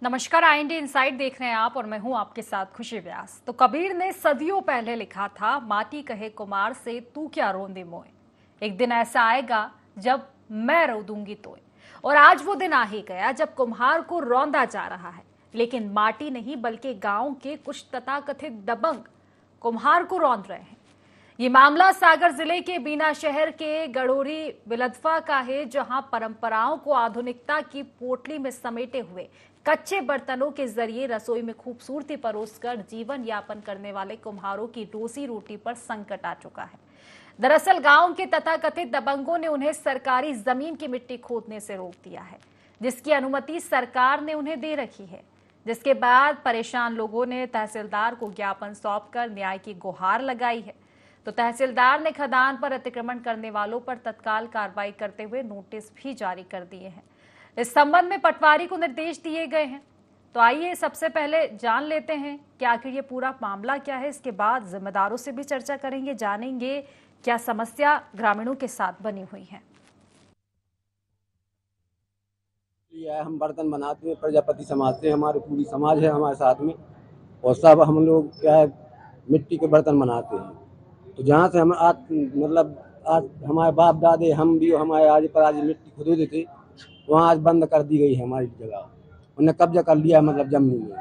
नमस्कार, IND inside देख रहे हैं आप और मैं हूं आपके साथ खुशी व्यास। तो कबीर ने सदियों पहले लिखा था, माटी कहे कुम्हार से तू क्या रोंदे मोए, एक दिन ऐसा आएगा जब मैं रो दूंगी तोए। और आज वो दिन आ ही गया जब कुम्हार को रौंदा जा रहा है, लेकिन माटी नहीं बल्कि गांव के कुछ तथाकथित दबंग कुम्हार को रौंद रहे हैं। ये मामला सागर जिले के बीना शहर के गड़ोरी बिलदफा का है, जहां परंपराओं को आधुनिकता की पोटली में समेटे हुए कच्चे बर्तनों के जरिए रसोई में खूबसूरती परोसकर जीवन यापन करने वाले कुम्हारों की रोजी रोटी पर संकट आ चुका है। दरअसल गांव के तथाकथित दबंगों ने उन्हें सरकारी जमीन की मिट्टी खोदने से रोक दिया है, जिसकी अनुमति सरकार ने उन्हें दे रखी है। जिसके बाद परेशान लोगों ने तहसीलदार को ज्ञापन सौंपकर न्याय की गुहार लगाई है। तो तहसीलदार ने खदान पर अतिक्रमण करने वालों पर तत्काल कार्रवाई करते हुए नोटिस भी जारी कर दिए हैं। इस संबंध में पटवारी को निर्देश दिए गए हैं। तो आइए सबसे पहले जान लेते हैं कि आखिर ये पूरा मामला क्या है। इसके बाद जिम्मेदारों से भी चर्चा करेंगे, जानेंगे क्या समस्या ग्रामीणों के साथ बनी हुई है। हम बर्तन बनाते हैं, प्रजापति समाज से, हमारे पूरी समाज है हमारे साथ में, और सब हम लोग क्या है मिट्टी के बर्तन बनाते हैं। तो जहाँ से हम आज हमारे बाप दादे, हम भी हमारे आज पर आज मिट्टी खोदते थे, वहाँ आज बंद कर दी गई है हमारी जगह। उन्हें कब्जा कर लिया जमीन में।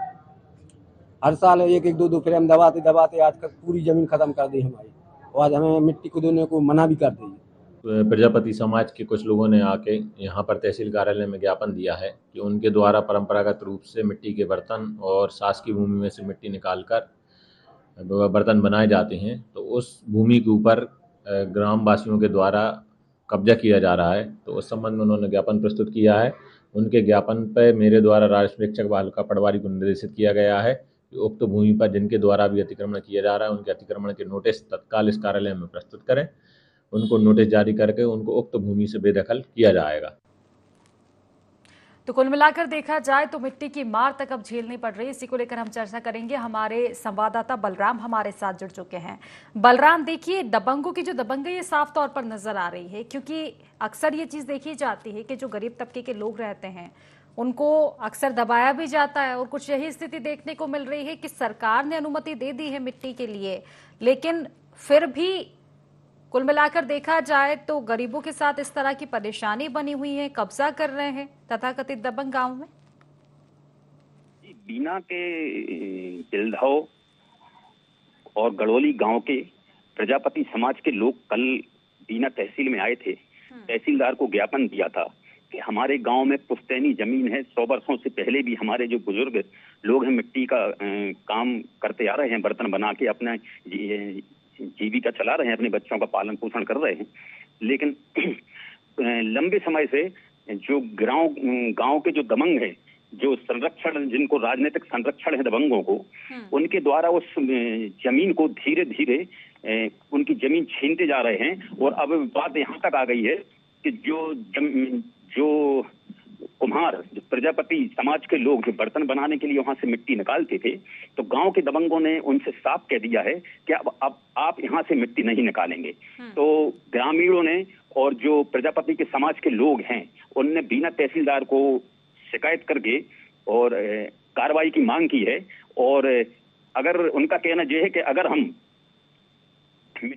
हर साल एक एक दो फ्रेम दबाते दबाते आज तक पूरी जमीन खत्म कर दी हमारी, और आज हमें मिट्टी खोदने को मना भी कर दी। प्रजापति समाज के कुछ लोगों ने आके यहाँ पर तहसील कार्यालय में ज्ञापन दिया है कि उनके द्वारा परंपरागत रूप से मिट्टी के बर्तन और शासकीय भूमि में से मिट्टी निकालकर बर्तन बनाए जाते हैं। तो उस भूमि के ऊपर ग्रामवासियों के द्वारा कब्जा किया जा रहा है। तो उस संबंध में उन्होंने ज्ञापन प्रस्तुत किया है। उनके ज्ञापन पर मेरे द्वारा राजस्व निरीक्षक बालका पटवारी को निर्देशित किया गया है कि उक्त भूमि पर जिनके द्वारा भी अतिक्रमण किया जा रहा है उनके अतिक्रमण के नोटिस तत्काल इस कार्यालय में प्रस्तुत करें। उनको नोटिस जारी करके उनको उक्त भूमि से बेदखल किया जाएगा। तो कुल मिलाकर देखा जाए तो मिट्टी की मार तक अब झेलनी पड़ रही है। इसी को लेकर हम चर्चा करेंगे। हमारे संवाददाता बलराम हमारे साथ जुड़ चुके हैं। बलराम, देखिए दबंगों की जो दबंगी ये साफ तौर पर नजर आ रही है, क्योंकि अक्सर ये चीज देखी जाती है कि जो गरीब तबके के लोग रहते हैं उनको अक्सर दबाया भी जाता है, और कुछ यही स्थिति देखने को मिल रही है कि सरकार ने अनुमति दे दी है मिट्टी के लिए, लेकिन फिर भी कुल मिलाकर देखा जाए तो गरीबों के साथ इस तरह की परेशानी बनी हुई है, कब्जा कर रहे हैं तथाकथित दबंग गांव में। बीना के बिलधौ और गड़ोली गांव के प्रजापति समाज के लोग कल बीना तहसील में आए थे। तहसीलदार को ज्ञापन दिया था कि हमारे गांव में पुश्तैनी जमीन है। 100 वर्षों से पहले भी हमारे जो बुजुर्ग लोग हैं मिट्टी का काम करते आ रहे हैं, बर्तन बना के अपना जीविका चला रहे हैं, अपने बच्चों का पालन पोषण कर रहे हैं। लेकिन लंबे समय से जो गांव के जो दबंग है, जो संरक्षण, जिनको राजनीतिक संरक्षण है दबंगों को, उनके द्वारा उस जमीन को धीरे धीरे उनकी जमीन छीनते जा रहे हैं। और अब बात यहाँ तक आ गई है कि जो कुम्हार, जो प्रजापति समाज के लोग जो बर्तन बनाने के लिए वहां से मिट्टी निकालते थे, तो गांव के दबंगों ने उनसे साफ कह दिया है कि अब आप यहाँ से मिट्टी नहीं निकालेंगे। तो ग्रामीणों ने और जो प्रजापति के समाज के लोग हैं उनने बीना तहसीलदार को शिकायत करके और कार्रवाई की मांग की है। और अगर उनका कहना यह है कि अगर हम मिट्टी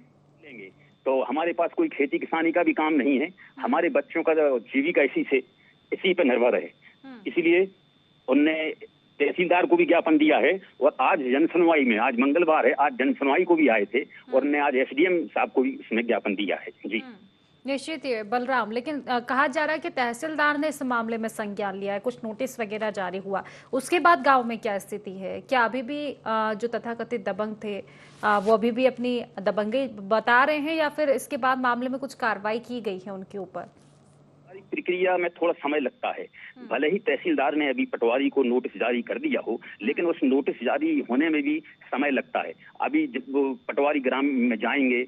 लेंगे तो हमारे पास कोई खेती किसानी का भी काम नहीं है, हमारे बच्चों का जीविका इसी पे निर्भर है। इसलिए उनने तहसीलदार को भी ज्ञापन दिया है। और आज जनसुनवाई में, आज मंगलवार है, आज जनसुनवाई को भी आए थे और उन्होंने आज SDM साहब को भी इसमें ज्ञापन दिया है। जी निश्चित ही बलराम, लेकिन कहा जा रहा है कि तहसीलदार ने इस मामले में संज्ञान लिया है, कुछ नोटिस वगैरह जारी हुआ, उसके बाद गांव में क्या स्थिति है? क्या अभी भी जो तथाकथित दबंग थे वो अभी भी अपनी दबंगी बता रहे हैं, या फिर इसके बाद मामले में कुछ कार्रवाई की गई है उनके ऊपर? प्रक्रिया में थोड़ा समय लगता है। भले ही तहसीलदार ने अभी पटवारी को नोटिस जारी कर दिया हो, लेकिन उस नोटिस जारी होने में भी समय लगता है। अभी जब वो पटवारी ग्राम में जाएंगे,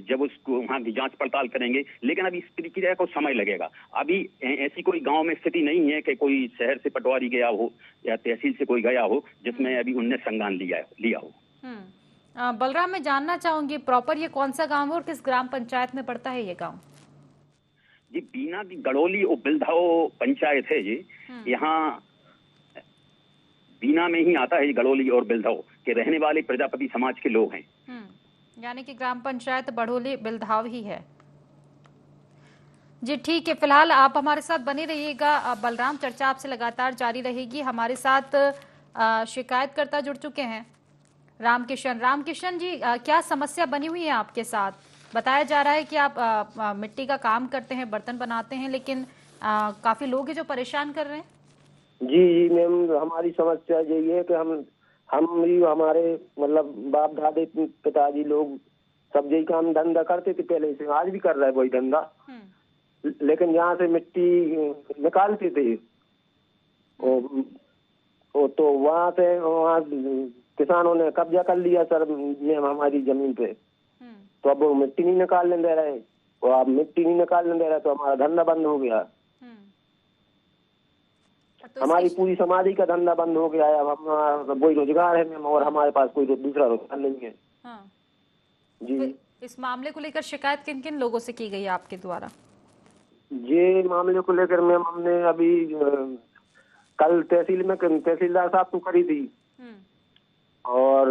जब उसको वहाँ की जांच पड़ताल करेंगे, लेकिन अभी इस प्रक्रिया को समय लगेगा। अभी ऐसी कोई गांव में स्थिति नहीं है कि कोई शहर से पटवारी गया हो या तहसील से कोई गया हो जिसमें अभी उनने संज्ञान लिया हो। बलराम, मैं जानना चाहूंगी प्रॉपर ये कौन सा गाँव है और किस ग्राम पंचायत में पड़ता है ये गाँव? जी बीना की गड़ोली और बिलधौ पंचायत है। ये यहाँ बीना में ही आता है, गड़ोली और बिलधाव के रहने वाले प्रजापति समाज के लोग हैं। यानी कि ग्राम पंचायत बढ़ोली बिलधाव ही है। जी ठीक है, फिलहाल आप हमारे साथ बने रहिएगा बलराम, चर्चा आपसे लगातार जारी रहेगी। हमारे साथ शिकायतकर्ता जुड़ चुके हैं, रामकिशन जी, क्या समस्या बनी हुई है आपके साथ? बताया जा रहा है कि आप मिट्टी का काम करते हैं, बर्तन बनाते हैं, लेकिन काफी लोग हैं जो परेशान कर रहे हैं। जी मैम, हमारी समस्या यही है कि हमारे मतलब बाप दादे पिताजी लोग सब यही काम धंधा करते थे पहले से, आज भी कर रहे हैं वही धंधा। लेकिन यहाँ से मिट्टी निकालते थे तो वहाँ किसानों ने कब्जा कर लिया सर मैम हमारी जमीन पे। तो अब वो मिट्टी नहीं निकालने दे रहे, और अब मिट्टी नहीं निकालने दे रहे तो हमारा धंधा बंद हो गया। तो हमारी पूरी समाज का धंधा बंद हो गया है। अब हमारा वही रोजगार है मैम, और हमारे पास कोई दूसरा रोजगार नहीं है। जी, तो इस मामले को लेकर शिकायत किन किन लोगों से की गई है आपके द्वारा? ये मामले को लेकर मैम हमने अभी कल तहसीलदार साहब को करी थी, और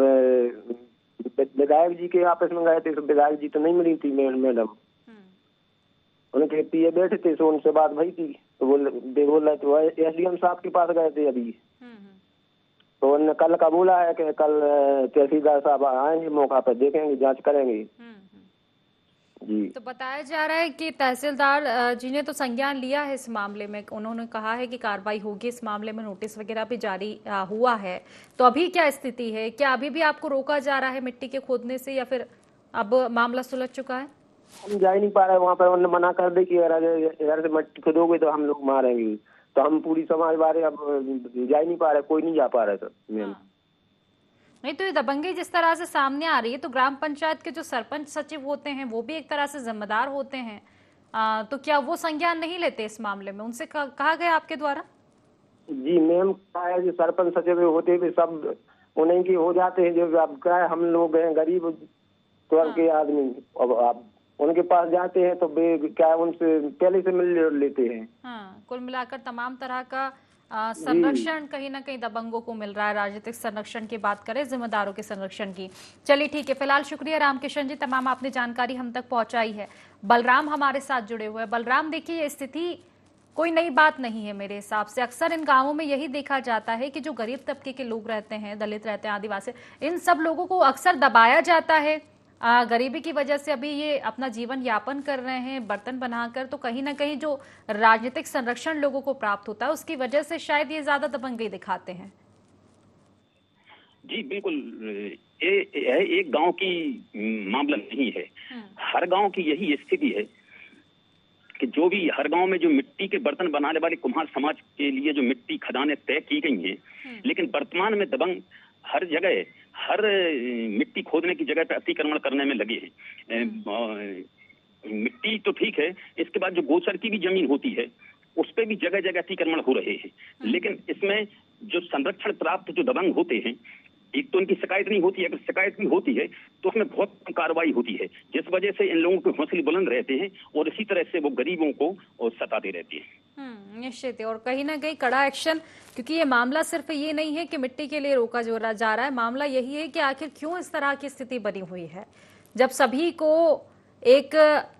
विधायक जी के आपस में गए थे, तो विधायक जी तो नहीं मिली थी मैडम। उनके पीए बैठे थे, तो उनसे बात भई थी, तो बोल रहे तो एसडीएम साहब के पास गए थे अभी। तो उन्होंने कल का बोला है कि कल तहसीलदार साहब आएंगे, मौका पर देखेंगे, जांच करेंगे। जी, तो बताया जा रहा है कि तहसीलदार जी ने तो संज्ञान लिया है इस मामले में, उन्होंने कहा है कि कार्रवाई होगी इस मामले में, नोटिस वगैरह भी जारी हुआ है। तो अभी क्या स्थिति है? क्या अभी भी आपको रोका जा रहा है मिट्टी के खोदने से, या फिर अब मामला सुलझ चुका है? हम जा ही नहीं पा रहे वहाँ पर। उन्होंने मना कर दी कि इधर से मिट्टी खोदोगे तो हम लोग मारेंगे। तो हम पूरी समाज वाले अब जा ही नहीं पा रहे, कोई नहीं जा पा रहा सर मैम। नहीं तो ये दबंगी जिस तरह से सामने आ रही है, तो ग्राम पंचायत के जो सरपंच सचिव होते हैं वो भी एक तरह से जिम्मेदार होते हैं, तो क्या वो संज्ञान नहीं लेते इस मामले में? उनसे कहा गया आपके द्वारा? जी मैम, क्या है जो सरपंच सचिव होते भी सब उन्हीं के हो जाते हैं। जो अब क्या है, हम लोग हैं गरीब वर्ग के आदमी, अब आप उनके पास जाते हैं तो क्या उनसे पहले से मिल लेते हैं। कुल मिलाकर तमाम तरह का संरक्षण कहीं ना कहीं दबंगों को मिल रहा है। राजनीतिक संरक्षण की बात करें, जिम्मेदारों के संरक्षण की। चलिए ठीक है, फिलहाल शुक्रिया रामकिशन जी, तमाम आपने जानकारी हम तक पहुंचाई है। बलराम हमारे साथ जुड़े हुए हैं। बलराम, देखिए ये स्थिति कोई नई बात नहीं है मेरे हिसाब से। अक्सर इन गांवों में यही देखा जाता है कि जो गरीब तबके के लोग रहते हैं, दलित रहते हैं, आदिवासी, इन सब लोगों को अक्सर दबाया जाता है। गरीबी की वजह से अभी ये अपना जीवन यापन कर रहे हैं बर्तन बनाकर, तो कहीं ना कहीं जो राजनीतिक संरक्षण लोगों को प्राप्त होता है उसकी वजह से शायद ये ज्यादा दबंगई दिखाते हैं। जी बिल्कुल, ये एक गांव की मामला नहीं है, हर गांव की यही स्थिति है कि जो भी हर गांव में जो मिट्टी के बर्तन बनाने वाले कुम्हार समाज के लिए जो मिट्टी खदानें तय की गई हैं, लेकिन वर्तमान में दबंग हर जगह, हर मिट्टी खोदने की जगह पे अतिक्रमण करने में लगे हैं। मिट्टी तो ठीक है, इसके बाद जो गोचर की भी जमीन होती है उस पे भी जगह जगह अतिक्रमण हो रहे हैं। लेकिन इसमें जो संरक्षण प्राप्त जो दबंग होते हैं, एक तो उनकी शिकायत नहीं होती है, अगर शिकायत भी होती है तो उसमें बहुत कम कार्रवाई होती है, जिस वजह से इन लोगों के हौसले बुलंद रहते हैं और इसी तरह से वो गरीबों को सताते रहते हैं। निश्चित है, और कहीं ना कहीं कड़ा एक्शन, क्योंकि ये मामला सिर्फ ये नहीं है कि मिट्टी के लिए रोका जा रहा है, मामला यही है कि आखिर क्यों इस तरह की स्थिति बनी हुई है। जब सभी को एक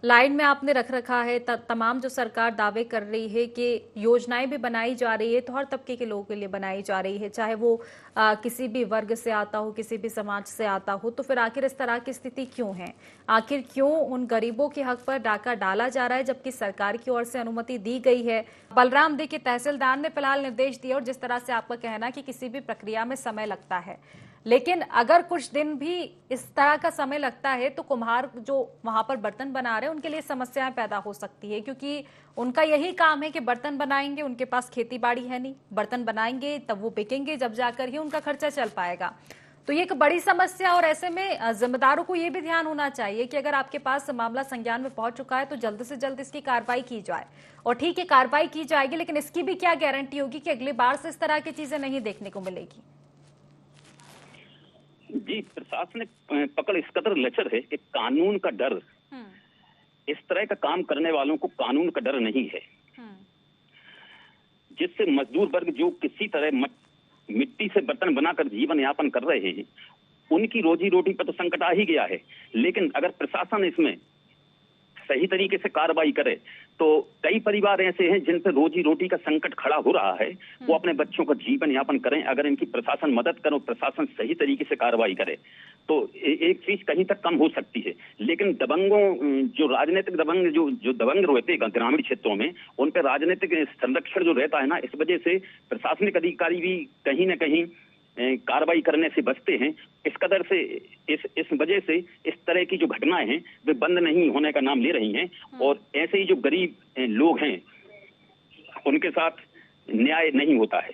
लाइन में आपने रख रखा है, तमाम जो सरकार दावे कर रही है कि योजनाएं भी बनाई जा रही है तो हर तबके के लोगों के लिए बनाई जा रही है, चाहे वो किसी भी वर्ग से आता हो, किसी भी समाज से आता हो, तो फिर आखिर इस तरह की स्थिति क्यों है? आखिर क्यों उन गरीबों के हक पर डाका डाला जा रहा है जबकि सरकार की ओर से अनुमति दी गई है? बलराम, देखिए तहसीलदार ने फिलहाल निर्देश दिए, और जिस तरह से आपका कहना कि किसी भी प्रक्रिया में समय लगता है, लेकिन अगर कुछ दिन भी इस तरह का समय लगता है तो कुम्हार जो वहां पर बर्तन बना रहे हैं उनके लिए समस्याएं पैदा हो सकती है, क्योंकि उनका यही काम है कि बर्तन बनाएंगे, उनके पास खेती बाड़ी है नहीं, बर्तन बनाएंगे तब वो बिकेंगे, जब जाकर ही उनका खर्चा चल पाएगा। तो ये एक बड़ी समस्या, और ऐसे में जिम्मेदारों को ये भी ध्यान होना चाहिए कि अगर आपके पास मामला संज्ञान में पहुंच चुका है तो जल्द से जल्द इसकी कार्रवाई की जाए। और ठीक है, कार्रवाई की जाएगी, लेकिन इसकी भी क्या गारंटी होगी कि अगली बार से इस तरह की चीजें नहीं देखने को मिलेगी? जी, प्रशासनिक पकड़ इस कदर लचर है कि कानून का डर, इस तरह का काम करने वालों को कानून का डर नहीं है, जिससे मजदूर वर्ग जो किसी तरह मिट्टी से बर्तन बनाकर जीवन यापन कर रहे हैं, उनकी रोजी रोटी पर तो संकट आ ही गया है। लेकिन अगर प्रशासन इसमें सही तरीके से कार्रवाई करे तो कई परिवार ऐसे हैं जिन पर रोजी रोटी का संकट खड़ा हो रहा है, वो अपने बच्चों का जीवन यापन करें। अगर इनकी प्रशासन मदद करे, प्रशासन सही तरीके से कार्रवाई करे तो एक चीज कहीं तक कम हो सकती है। लेकिन दबंगों, जो राजनीतिक दबंग, जो दबंग रहते हैं ग्रामीण क्षेत्रों में, उन पर राजनीतिक संरक्षण जो रहता है ना, इस वजह से प्रशासनिक अधिकारी भी कहीं न कहीं कार्रवाई करने से बचते हैं। इस कदर से इस वजह से इस तरह की जो घटनाएं हैं वे बंद नहीं होने का नाम ले रही हैं, और ऐसे ही जो गरीब लोग हैं उनके साथ न्याय नहीं होता है।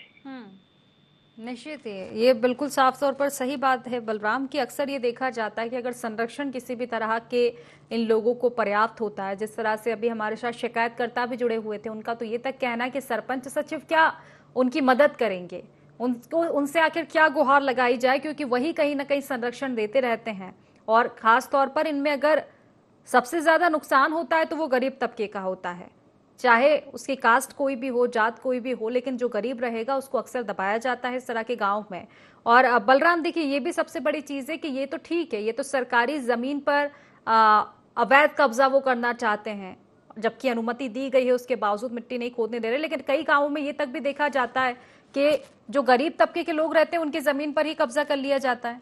निश्चित है, ये बिल्कुल साफ तौर पर सही बात है बलराम, कि अक्सर ये देखा जाता है कि अगर संरक्षण किसी भी तरह के इन लोगों को पर्याप्त होता है, जिस तरह से अभी हमारे साथ शिकायतकर्ता भी जुड़े हुए थे, उनका तो ये तक कहना है कि सरपंच सचिव क्या उनकी मदद करेंगे, उनसे आखिर क्या गुहार लगाई जाए, क्योंकि वही कहीं ना कहीं संरक्षण देते रहते हैं। और खास तौर पर इनमें अगर सबसे ज्यादा नुकसान होता है तो वो गरीब तबके का होता है, चाहे उसकी कास्ट कोई भी हो, जात कोई भी हो, लेकिन जो गरीब रहेगा उसको अक्सर दबाया जाता है इस तरह के गांव में। और बलराम देखिए, ये भी सबसे बड़ी चीज है कि ये तो ठीक है, ये तो सरकारी जमीन पर अवैध कब्जा वो करना चाहते हैं, जबकि अनुमति दी गई है उसके बावजूद मिट्टी नहीं खोदने दे रहे। लेकिन कई गांवों में ये तक भी देखा जाता है कि जो गरीब तबके के लोग रहते हैं उनकी जमीन पर ही कब्जा कर लिया जाता है।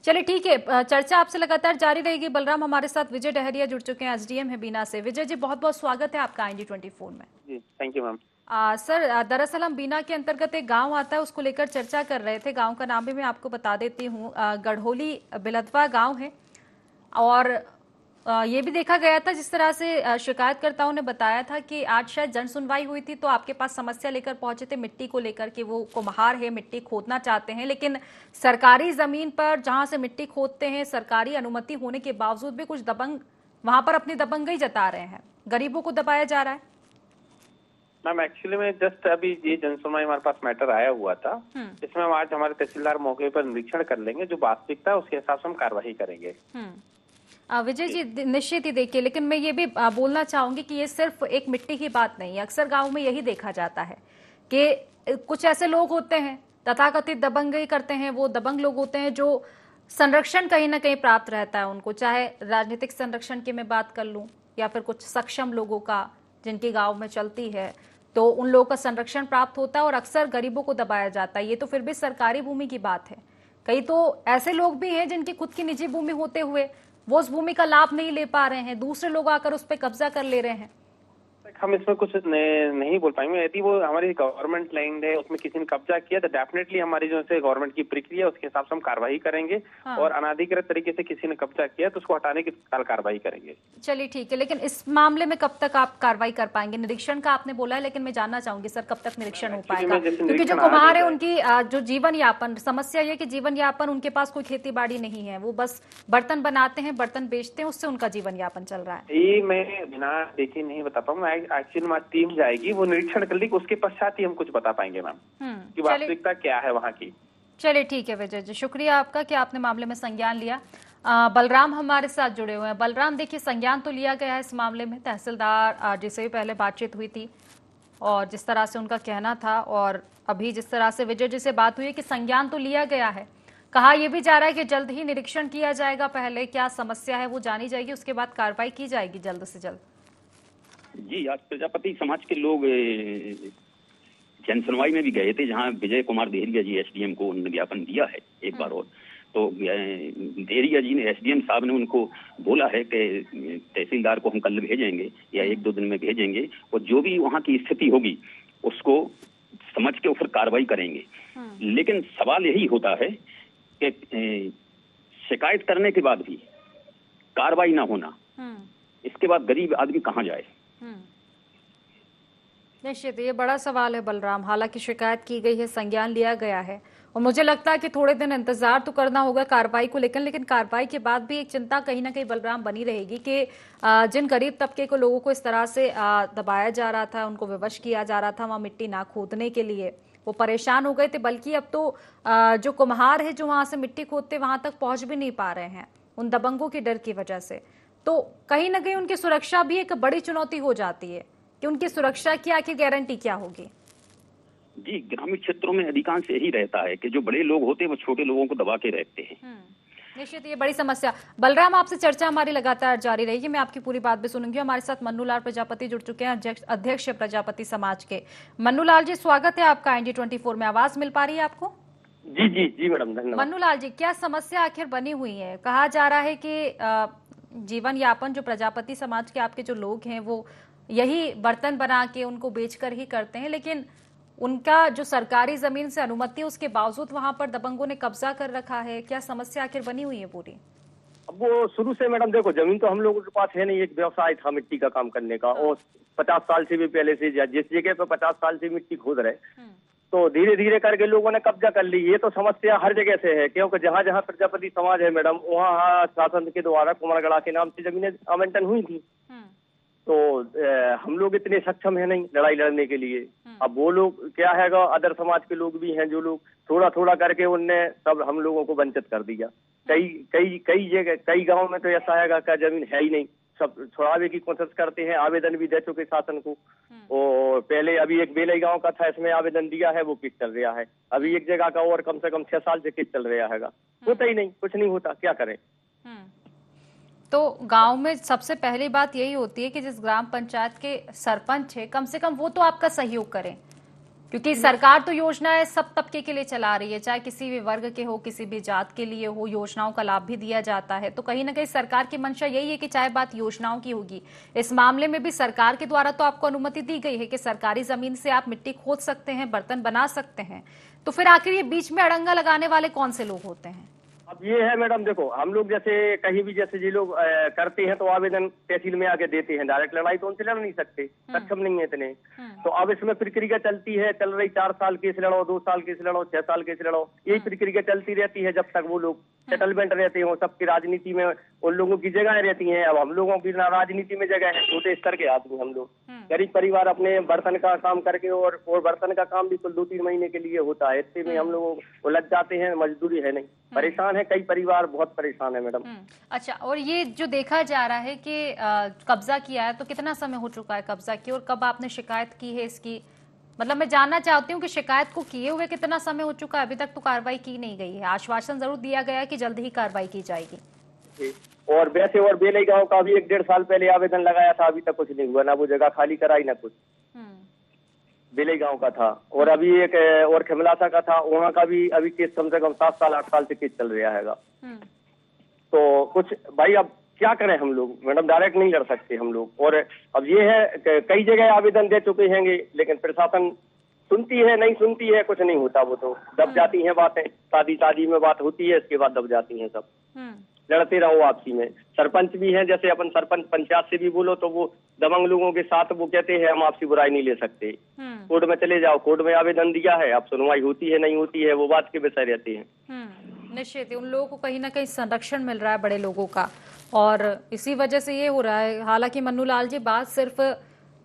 चलिए ठीक है, चर्चा आपसे लगातार जारी रहेगी। बलराम, हमारे साथ विजय डहरिया जुड़ चुके हैं, एसडीएम है बीना से। विजय जी, बहुत बहुत स्वागत है आपका IND24 में। जी थैंक यू मैम। सर, दरअसल हम बीना के अंतर्गत एक गांव आता है, उसको लेकर चर्चा कर रहे थे। गांव का नाम भी मैं आपको बता देती हूँ, गढ़ोली बिलदवा गांव है। और ये भी देखा गया था, जिस तरह से शिकायतकर्ताओं ने बताया था कि आज शायद जन सुनवाई हुई थी, तो आपके पास समस्या लेकर पहुंचे थे मिट्टी को लेकर कि वो कुम्हार है, मिट्टी खोदना चाहते हैं, लेकिन सरकारी जमीन पर जहां से मिट्टी खोदते हैं, सरकारी अनुमति होने के बावजूद भी कुछ दबंग वहां पर अपनी दबंगई जता रहे हैं, गरीबों को दबाया जा रहा है। मैम एक्चुअली में जस्ट अभी ये जनसुनवाई हमारे पास मैटर आया हुआ था, इसमें हम आज हमारे तहसीलदार मौके पर निरीक्षण कर लेंगे, जो वास्तविकता है उसके हिसाब से हम कार्रवाई करेंगे। विजय जी, निश्चित ही देखिए, लेकिन मैं ये भी बोलना चाहूंगी कि ये सिर्फ एक मिट्टी की बात नहीं है। अक्सर गांव में यही देखा जाता है कि कुछ ऐसे लोग होते हैं तथाकथित दबंगई करते हैं, वो दबंग लोग होते हैं जो संरक्षण कहीं ना कहीं प्राप्त रहता है उनको, चाहे राजनीतिक संरक्षण की मैं बात कर लूं या फिर कुछ सक्षम लोगों का जिनकी गाँव में चलती है, तो उन लोगों का संरक्षण प्राप्त होता है और अक्सर गरीबों को दबाया जाता है। ये तो फिर भी सरकारी भूमि की बात है। कई तो ऐसे लोग भी हैं जिनकी खुद की निजी भूमि होते हुए वो उस भूमि का लाभ नहीं ले पा रहे हैं, दूसरे लोग आकर उस पर कब्जा कर ले रहे हैं। हम इसमें कुछ नहीं बोल पाएंगे। यदि वो हमारी गवर्नमेंट लैंड है, उसमें किसी ने कब्जा किया, तो डेफिनेटली हमारी जो है गवर्नमेंट की प्रक्रिया उसके हिसाब से हम कार्रवाई करेंगे। हाँ। और अनाधिकृत तरीके से किसी ने कब्जा किया तो उसको हटाने की कार्रवाई करेंगे। चलिए ठीक है, लेकिन इस मामले में कब तक आप कार्रवाई कर पाएंगे? निरीक्षण का आपने बोला है, लेकिन मैं जानना चाहूंगी सर, कब तक निरीक्षण हो पाएगा? क्योंकि जो कुम्हार है उनकी जो जीवन यापन, समस्या ये कि जीवन यापन, उनके पास कोई खेती बाड़ी नहीं है, वो बस बर्तन बनाते हैं, बर्तन बेचते हैं, उससे उनका जीवन यापन चल रहा है। ये मैं बिना देखे नहीं बता पाऊंगा। एक्चुअली टीम जाएगी, वो निरीक्षण कर लेगी, उसके पश्चात ही हम कुछ बता पाएंगे मैम कि वास्तविकता क्या है वहाँ की। चलिए ठीक है विजय जी, शुक्रिया आपका कि आपने मामले में संज्ञान लिया। बलराम हमारे साथ जुड़े हुए हैं। बलराम, देखिए, संज्ञान तो लिया गया है इस मामले में। तहसीलदार जिससे भी पहले बातचीत हुई थी और जिस तरह से उनका कहना था, और अभी जिस तरह से विजय जी से बात हुई है कि संज्ञान तो लिया गया है, कहा यह भी जा रहा है कि जल्द ही निरीक्षण किया जाएगा, पहले क्या समस्या है वो जानी जाएगी, उसके बाद कार्रवाई की जाएगी जल्द से जल्द। जी, आज प्रजापति समाज के लोग जन सुनवाई में भी गए थे, जहां विजय कुमार देहरिया जी एसडीएम को उन्होंने ज्ञापन दिया है एक बार और। तो देहरिया जी ने, एसडीएम साहब ने उनको बोला है कि तहसीलदार को हम कल भेजेंगे या 1-2 दिन में भेजेंगे, और जो भी वहां की स्थिति होगी उसको समझ के फिर कार्रवाई करेंगे। लेकिन सवाल यही होता है कि शिकायत करने के बाद भी कार्रवाई ना होना, इसके बाद गरीब आदमी कहाँ जाए? निश्चित ये बड़ा सवाल है बलराम। हालांकि शिकायत की गई है, संज्ञान लिया गया है, और मुझे लगता है कि थोड़े दिन इंतजार तो करना होगा कार्रवाई को लेकर, लेकिन कार्रवाई के बाद भी एक चिंता कहीं ना कहीं बलराम बनी रहेगी कि जिन गरीब तबके को लोगों को इस तरह से दबाया जा रहा था, उनको विवश किया जा रहा था वहां मिट्टी ना खोदने के लिए, वो परेशान हो गए थे। बल्कि अब तो जो कुम्हार है जो वहां से मिट्टी खोदते वहां तक पहुंच भी नहीं पा रहे हैं उन दबंगों के डर की वजह से। तो कहीं ना कहीं उनकी सुरक्षा भी एक बड़ी चुनौती हो जाती है कि उनकी सुरक्षा की आखिर गारंटी क्या होगी? जी, ग्रामीण क्षेत्रों में अधिकांश यही रहता है कि जो बड़े लोग होते हैं वो छोटे लोगों को दबा के रखते हैं। निश्चित ये बड़ी समस्या। बलराम, आपसे चर्चा हमारी लगातार जारी रहेगी, मैं आपकी पूरी बात भी सुनूंगी। हमारे साथ मन्नूलाल प्रजापति जुड़ चुके हैं, अध्यक्ष प्रजापति समाज के। मन्नूलाल जी, स्वागत है आपका ND24 में। आवाज मिल पा रही है आपको? जी जी जी मैडम, धन्यवाद। मन्नूलाल जी, क्या समस्या आखिर बनी हुई है? कहा जा रहा है कि जीवन यापन जो प्रजापति समाज के आपके जो लोग हैं वो यही बर्तन बना के उनको बेचकर ही करते हैं, लेकिन उनका जो सरकारी जमीन से अनुमति है उसके बावजूद वहां पर दबंगों ने कब्जा कर रखा है। क्या समस्या आखिर बनी हुई है पूरी? अब वो शुरू से मैडम देखो, जमीन तो हम लोगों के पास है नहीं, एक व्यवसाय था मिट्टी का काम करने का, और 50 साल से भी पहले से जिस जगह पे 50 साल से मिट्टी खोद रहे, तो धीरे धीरे करके लोगों ने कब्जा कर ली। ये तो समस्या हर जगह से है, क्योंकि जहाँ जहाँ प्रजापति समाज है मैडम, वहाँ शासन के द्वारा कुमारगढ़ा के नाम से जमीनें आवंटन हुई थी। तो हम लोग इतने सक्षम है नहीं लड़ाई लड़ने के लिए। अब वो लोग क्या है, अदर समाज के लोग भी हैं जो लोग थोड़ा थोड़ा करके उनने सब हम लोगों को वंचित कर दिया। कई जगह, कई गांव में तो ऐसा है का जमीन है ही नहीं, सब छुड़ावे की कोशिश करते हैं। आवेदन भी दे चुके शासन को, और पहले अभी एक बेलई गांव का था, इसमें आवेदन दिया है, वो केस चल रहा है। अभी एक जगह का और कम से कम 6 साल से केस चल रहा है। होता ही नहीं, कुछ नहीं होता, क्या करें। तो गांव में सबसे पहली बात यही होती है कि जिस ग्राम पंचायत के सरपंच है, कम से कम वो तो आपका सहयोग करें, क्योंकि सरकार तो योजनाएं सब तबके के लिए चला रही है, चाहे किसी भी वर्ग के हो, किसी भी जात के लिए हो, योजनाओं का लाभ भी दिया जाता है। तो कहीं ना कहीं सरकार की मंशा यही है कि चाहे बात योजनाओं की होगी, इस मामले में भी सरकार के द्वारा तो आपको अनुमति दी गई है कि सरकारी जमीन से आप मिट्टी खोद सकते हैं, बर्तन बना सकते हैं। तो फिर आखिर ये बीच में अड़ंगा लगाने वाले कौन से लोग होते हैं? अब ये है मैडम, देखो हम लोग जैसे कहीं भी जैसे ये लोग करते हैं तो आवेदन तहसील में आके देते हैं। डायरेक्ट लड़ाई तो उनसे लड़ नहीं सकते, सक्षम नहीं है इतने। तो अब इसमें प्रक्रिया चलती है, चल रही 4 साल केस लड़ो, 2 साल केस लड़ो, 6 साल केस लड़ो, यही प्रक्रिया चलती रहती है जब तक वो लोग सेटलमेंट रहते हो। सबकी राजनीति में उन लोगों की जगह रहती है। अब हम लोगों की राजनीति में जगह है, छोटे स्तर के आदमी हम लोग, गरीब परिवार अपने बर्तन का काम करके, और बर्तन का काम भी कुल 2-3 महीने के लिए होता है, इतने में हम लोग उलझ जाते हैं, मजदूरी है नहीं, परेशान है। कई परिवार बहुत परेशान है मैडम। अच्छा, और ये जो देखा जा रहा है कि कब्जा किया है, तो कितना समय हो चुका है कब्जा की, और कब आपने शिकायत की है इसकी? मतलब मैं जानना चाहती हूँ कि शिकायत को किए हुए कितना समय हो चुका है? अभी तक तो कार्रवाई की नहीं गई है। आश्वासन जरूर दिया गया है कि जल्द ही कार्रवाई की जाएगी। और वैसे और बेलई गांव का भी 1-1.5 साल पहले आवेदन लगाया था, अभी तक कुछ नहीं हुआ, ना वो जगह खाली कराई ना कुछ। बेलई गांव का था, और अभी एक और खिमलासा का था, वहाँ का भी अभी केस कम से कम 7 साल 8 साल से केस चल रहा है। तो कुछ भाई अब क्या करें हम लोग मैडम, डायरेक्ट नहीं लड़ सकते हम लोग। और अब ये है कई जगह आवेदन दे चुके हैं, लेकिन प्रशासन सुनती है नहीं सुनती है, कुछ नहीं होता। वो तो दब जाती हैं बातें, शादी में बात होती है, इसके बाद दब जाती हैं सब। लड़ते रहो आपसी में। सरपंच भी हैं, जैसे अपन सरपंच पंचायत से भी बोलो तो वो दबंग लोगों के साथ वो कहते हैं हम आपसी बुराई नहीं ले सकते, कोर्ट में चले जाओ, कोर्ट में आवेदन दिया है, अब सुनवाई होती है नहीं होती है, वो बात के विषय रहते हैं। निश्चित उन लोगों को कहीं ना कहीं संरक्षण मिल रहा है बड़े लोगों का, और इसी वजह से ये हो रहा है। हालांकि मन्नूलाल जी, बात सिर्फ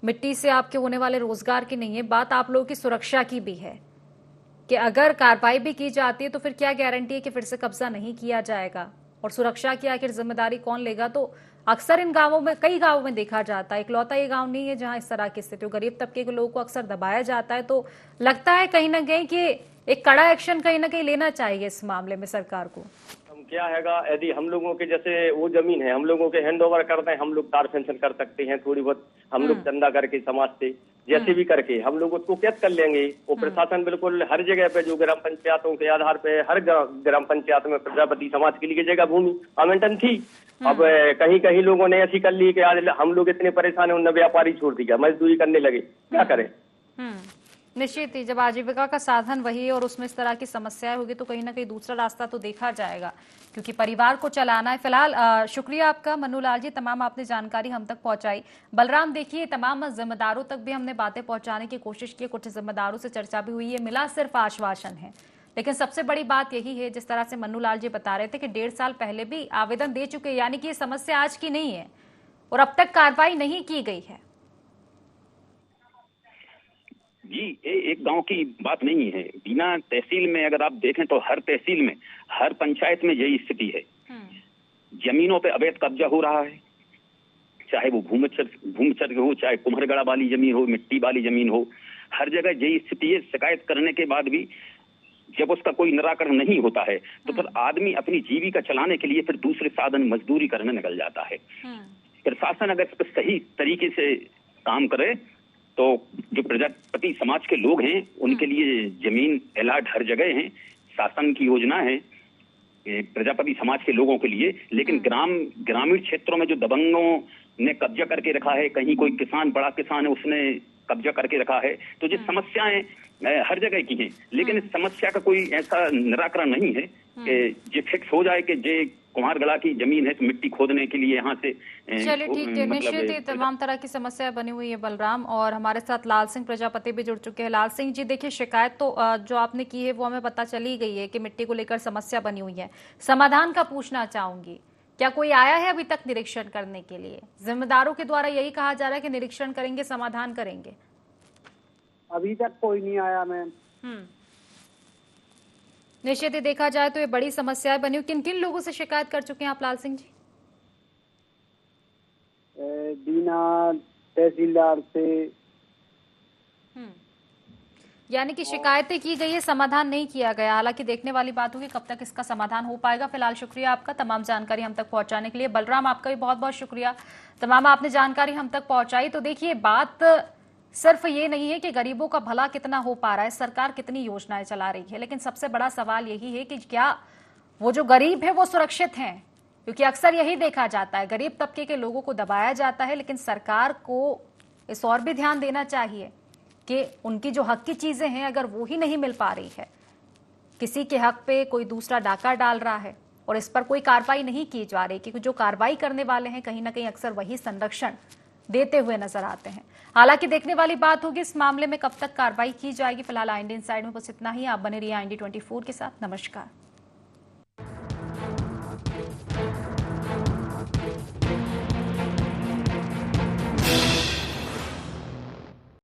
मिट्टी से आपके होने वाले रोजगार की नहीं है, बात आप लोगों की सुरक्षा की भी है कि अगर कार्रवाई भी की जाती है तो फिर क्या गारंटी है कि फिर से कब्जा नहीं किया जाएगा, और सुरक्षा की आखिर जिम्मेदारी कौन लेगा? तो अक्सर इन गांवों में, कई गांवों में देखा जाता है, इकलौता ये गांव नहीं है जहां इस तरह की स्थिति, गरीब तबके के लोगों को अक्सर दबाया जाता है। तो लगता है कहीं ना कहीं कि एक कड़ा एक्शन कहीं ना कहीं लेना चाहिए इस मामले में सरकार को। क्या हैगा, यदि हम लोगों के जैसे वो जमीन है, हम लोगों के हैंड ओवर करते हैं, हम लोग तार फेंसन कर सकते हैं, थोड़ी बहुत हम लोग चंदा करके समाज से जैसे भी करके हम लोग उसको कैद कर लेंगे। वो प्रशासन बिल्कुल हर जगह पे, जो ग्राम पंचायतों के आधार पे हर ग्राम पंचायत में प्रजापति समाज के लिए जगह भूमि आवंटन थी। अब कहीं कहीं लोगों ने ऐसी कर ली कि आज हम लोग इतने परेशान है, उन्होंने व्यापारी छोड़ दिया, मजदूरी करने लगे, क्या करें। निश्चित ही, जब आजीविका का साधन वही है और उसमें इस तरह की समस्याएं होगी तो कहीं ना कहीं दूसरा रास्ता तो देखा जाएगा, क्योंकि परिवार को चलाना है। फिलहाल शुक्रिया आपका मन्नूलाल जी, तमाम आपने जानकारी हम तक पहुंचाई। बलराम, देखिए तमाम जिम्मेदारों तक भी हमने बातें पहुंचाने की कोशिश की, कुछ जिम्मेदारों से चर्चा भी हुई है, मिला सिर्फ आश्वासन है। लेकिन सबसे बड़ी बात यही है, जिस तरह से मन्नूलाल जी बता रहे थे कि 1.5 साल पहले भी आवेदन दे चुके, यानी कि ये समस्या आज की नहीं है और अब तक कार्रवाई नहीं की गई है। जी, ये एक गांव की बात नहीं है। बिना तहसील में अगर आप देखें तो हर तहसील में, हर पंचायत में यही स्थिति है। जमीनों पे अवैध कब्जा हो रहा है, चाहे वो भूमिचर हो, चाहे कुम्हरगढ़ा वाली जमीन हो, मिट्टी वाली जमीन हो, हर जगह यही स्थिति है, शिकायत करने के बाद भी जब उसका कोई निराकरण नहीं होता है तो फिर आदमी अपनी जीविका चलाने के लिए फिर दूसरे साधन मजदूरी करने निकल जाता है। प्रशासन अगर इस पर सही तरीके से काम करे तो जो प्रजापति समाज के लोग हैं उनके लिए जमीन अलॉट हर जगह है, शासन की योजना है प्रजापति समाज के लोगों के लिए। लेकिन ग्रामीण क्षेत्रों में जो दबंगों ने कब्जा करके रखा है, कहीं कोई किसान बड़ा किसान है उसने कब्जा करके रखा है, तो ये समस्याएं हर जगह की हैं। लेकिन इस समस्या का कोई ऐसा निराकरण नहीं है कि ये फिक्स हो जाए कि ये कुम्हारगढ़ा की जमीन है तो मिट्टी खोदने के लिए यहाँ से चलिए ठीक है। निश्चित ही तमाम तरह की समस्या बनी हुई है बलराम, और हमारे साथ लाल सिंह प्रजापति भी जुड़ चुके हैं। लाल सिंह जी, देखिए शिकायत तो जो आपने की है वो हमें पता चली गई है कि मिट्टी को लेकर समस्या बनी हुई है। समाधान का पूछना चाहूंगी, क्या कोई आया है अभी तक निरीक्षण करने के लिए? जिम्मेदारों के द्वारा यही कहा जा रहा है कि निरीक्षण करेंगे, समाधान करेंगे। अभी तक कोई नहीं आया मैम। निश्चित ही देखा जाए तो ये बड़ी समस्याएं बनी हुई। किन किन लोगों से शिकायत कर चुके हैं आप लाल सिंह जी? दीना तहसीलदार से। यानी कि शिकायतें की गई है, समाधान नहीं किया गया। हालांकि देखने वाली बात होगी कब तक इसका समाधान हो पाएगा। फिलहाल शुक्रिया आपका तमाम जानकारी हम तक पहुंचाने के लिए। बलराम, आपका भी बहुत बहुत शुक्रिया, तमाम आपने जानकारी हम तक पहुंचाई। तो देखिए, बात सिर्फ ये नहीं है कि गरीबों का भला कितना हो पा रहा है, सरकार कितनी योजनाएं चला रही है, लेकिन सबसे बड़ा सवाल यही है कि क्या वो जो गरीब है वो सुरक्षित हैं? क्योंकि अक्सर यही देखा जाता है, गरीब तबके के लोगों को दबाया जाता है। लेकिन सरकार को इस और भी ध्यान देना चाहिए कि उनकी जो हक की चीजें हैं अगर वो ही नहीं मिल पा रही है, किसी के हक पे कोई दूसरा डाका डाल रहा है और इस पर कोई कार्रवाई नहीं की जा रही, क्योंकि जो कार्रवाई करने वाले हैं कहीं ना कहीं अक्सर वही संरक्षण देते हुए नजर आते हैं। हालांकि देखने वाली बात होगी इस मामले में कब तक कार्रवाई की जाएगी। फिलहाल IND इनसाइड में बस इतना ही। आप बने रहिए IND 24 के साथ। नमस्कार।